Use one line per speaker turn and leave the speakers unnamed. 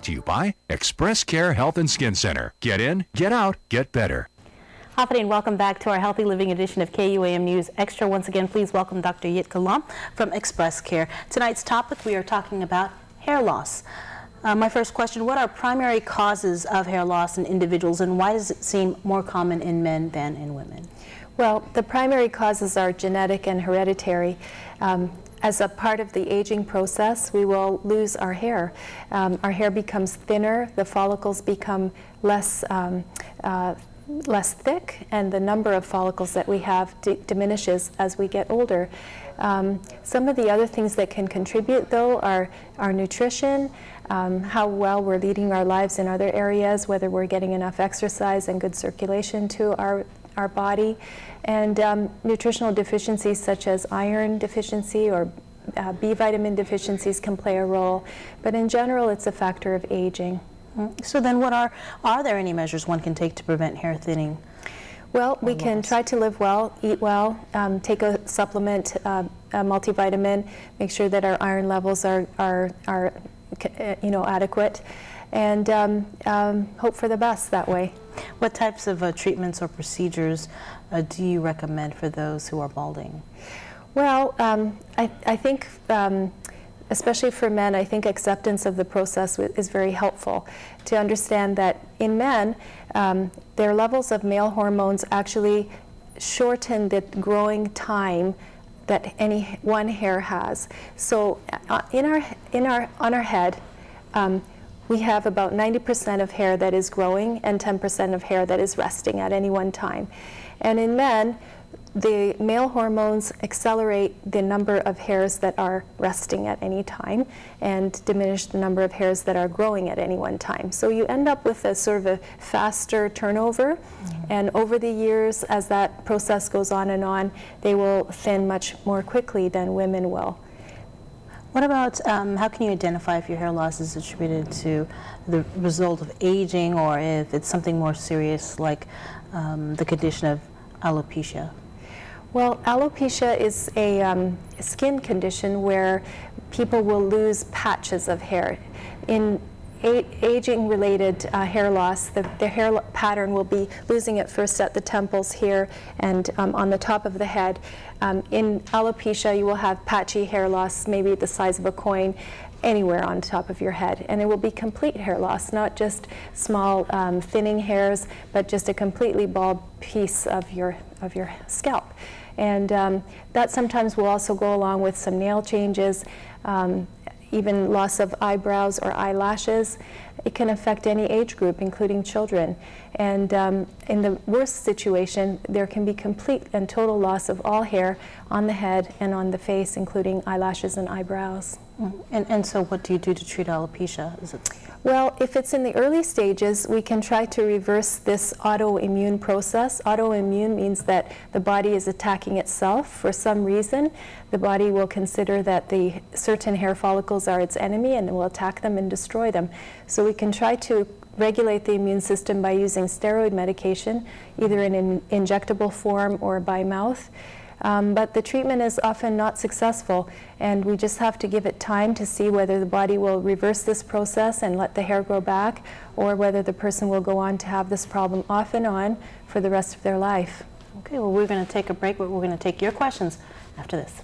Brought to you by ExpressCare Health and Skin Center. Get in, get out, get better.
Hafide, and welcome back to our Healthy Living edition of KUAM News Extra. Once again, please welcome Dr. Jitka Lom from ExpressCare. Tonight's topic, we are talking about hair loss. My first question, what are primary causes of hair loss in individuals, and why does it seem more common in men than in women?
Well, the primary causes are genetic and hereditary. As a part of the aging process, we will lose our hair. Our hair becomes thinner, the follicles become less thick, and the number of follicles that we have diminishes as we get older. Some of the other things that can contribute, though, are our nutrition, how well we're leading our lives in other areas, whether we're getting enough exercise and good circulation to our body, and nutritional deficiencies such as iron deficiency or B vitamin deficiencies can play a role, but in general it's a factor of aging.
So then what are there any measures one can take to prevent hair thinning?
Well, we can try to live well, eat well, take a supplement, a multivitamin, make sure that our iron levels are adequate, and hope for the best that way.
What types of treatments or procedures do you recommend for those who are balding?
Well, I think, especially for men, I think acceptance of the process is very helpful to understand that in men, their levels of male hormones actually shorten the growing time that any one hair has. So on our head, we have about 90% of hair that is growing and 10% of hair that is resting at any one time. And in men, the male hormones accelerate the number of hairs that are resting at any time and diminish the number of hairs that are growing at any one time. So you end up with a sort of a faster turnover, and over the years, as that process goes on, they will thin much more quickly than women will.
What about, how can you identify if your hair loss is attributed to the result of aging, or if it's something more serious like the condition of alopecia?
Well, alopecia is a skin condition where people will lose patches of hair. In aging-related hair loss, the hair pattern will be losing it first at the temples here and on the top of the head. In alopecia, you will have patchy hair loss, maybe the size of a coin, anywhere on top of your head, and it will be complete hair loss, not just small thinning hairs, but just a completely bald piece of your scalp. And that sometimes will also go along with some nail changes, even loss of eyebrows or eyelashes. It can affect any age group, including children. And in the worst situation, there can be complete and total loss of all hair on the head and on the face, including eyelashes and eyebrows.
And so what do you do to treat alopecia?
Well, if it's in the early stages, we can try to reverse this autoimmune process. Autoimmune means that the body is attacking itself for some reason. The body will consider that the certain hair follicles are its enemy and will attack them and destroy them. So we can try to regulate the immune system by using steroid medication, either in an injectable form or by mouth. But the treatment is often not successful, and we just have to give it time to see whether the body will reverse this process and let the hair grow back, or whether the person will go on to have this problem off and on for the rest of their life.
Okay, well, we're going to take a break, but we're going to take your questions after this.